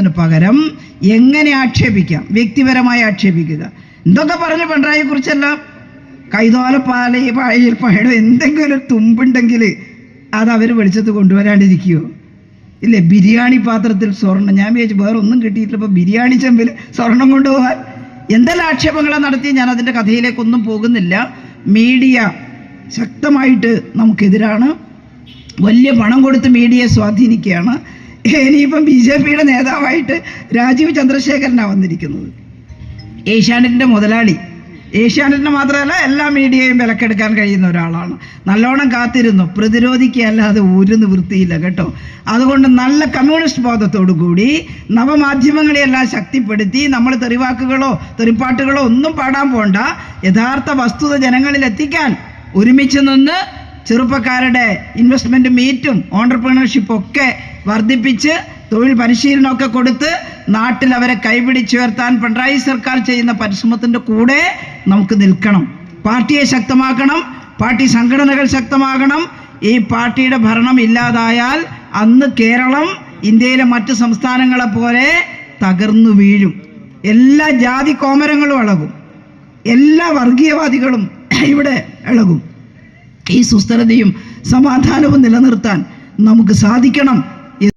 ആക്ഷേപിക്കുന്നതിന് പകരം എങ്ങനെ ആക്ഷേപിക്കാം, വ്യക്തിപരമായി ആക്ഷേപിക്കുക. എന്തൊക്കെ പറഞ്ഞു പിണറായിയെ കുറിച്ചെല്ലാം, കൈതോലപ്പാലയിൽ പഴം എന്തെങ്കിലും ഒരു തുമ്പുണ്ടെങ്കിൽ അത് അവർ വെളിച്ചത്ത് കൊണ്ടുവരാണ്ടിരിക്കുമോ? ഇല്ലേ, ബിരിയാണി പാത്രത്തിൽ സ്വർണ്ണം. ഞാൻ വിചാരിച്ചു വേറെ ഒന്നും കിട്ടിയിട്ടില്ല, ഇപ്പോൾ ബിരിയാണി ചെമ്പിൽ സ്വർണം കൊണ്ടുപോകാൻ എന്തെല്ലാം ആക്ഷേപങ്ങളാണ് നടത്തി. ഞാൻ അതിൻ്റെ കഥയിലേക്കൊന്നും പോകുന്നില്ല. മീഡിയ ശക്തമായിട്ട് നമുക്കെതിരാണ്. വലിയ പണം കൊടുത്ത് മീഡിയയെ സ്വാധീനിക്കുകയാണ്. ഇനിയിപ്പം BJPയുടെ നേതാവായിട്ട് രാജീവ് ചന്ദ്രശേഖരനാണ് വന്നിരിക്കുന്നത്. ഏഷ്യാനെറ്റിൻ്റെ മുതലാളി. ഏഷ്യാനെറ്റിന് മാത്രമല്ല എല്ലാ മീഡിയയും വിലക്കെടുക്കാൻ കഴിയുന്ന ഒരാളാണ്. നല്ലോണം കാത്തിരുന്നു, പ്രതിരോധിക്കുകയല്ലാതെ ഒരു നിവൃത്തിയില്ല കേട്ടോ. അതുകൊണ്ട് നല്ല കമ്മ്യൂണിസ്റ്റ് ബോധത്തോടു കൂടി നവമാധ്യമങ്ങളെയെല്ലാം ശക്തിപ്പെടുത്തി നമ്മൾ തെറിവാക്കുകളോ തെറിപ്പാട്ടുകളോ ഒന്നും പാടാൻ പോണ്ട, യഥാർത്ഥ വസ്തുത ജനങ്ങളിൽ എത്തിക്കാൻ ഒരുമിച്ച് നിന്ന് ചെറുപ്പക്കാരുടെ ഇൻവെസ്റ്റ്മെൻറ്റ് മീറ്റും ഓൺടർപ്രണർഷിപ്പും ഒക്കെ വർദ്ധിപ്പിച്ച് തൊഴിൽ പരിശീലനമൊക്കെ കൊടുത്ത് നാട്ടിൽ അവരെ കൈപിടിച്ചുയർത്താൻ പിണറായി സർക്കാർ ചെയ്യുന്ന പരിശ്രമത്തിൻ്റെ കൂടെ നമുക്ക് നിൽക്കണം. പാർട്ടിയെ ശക്തമാക്കണം, പാർട്ടി സംഘടനകൾ ശക്തമാകണം. ഈ പാർട്ടിയുടെ ഭരണം ഇല്ലാതായാൽ അന്ന് കേരളം ഇന്ത്യയിലെ മറ്റ് സംസ്ഥാനങ്ങളെ പോലെ തകർന്നു വീഴും. എല്ലാ ജാതി കോമരങ്ങളും ഇളകും, എല്ലാ വർഗീയവാദികളും ഇവിടെ ഇളകും. ഈ സുസ്ഥിരതയും സമാധാനവും നിലനിർത്താൻ നമുക്ക് സാധിക്കണം.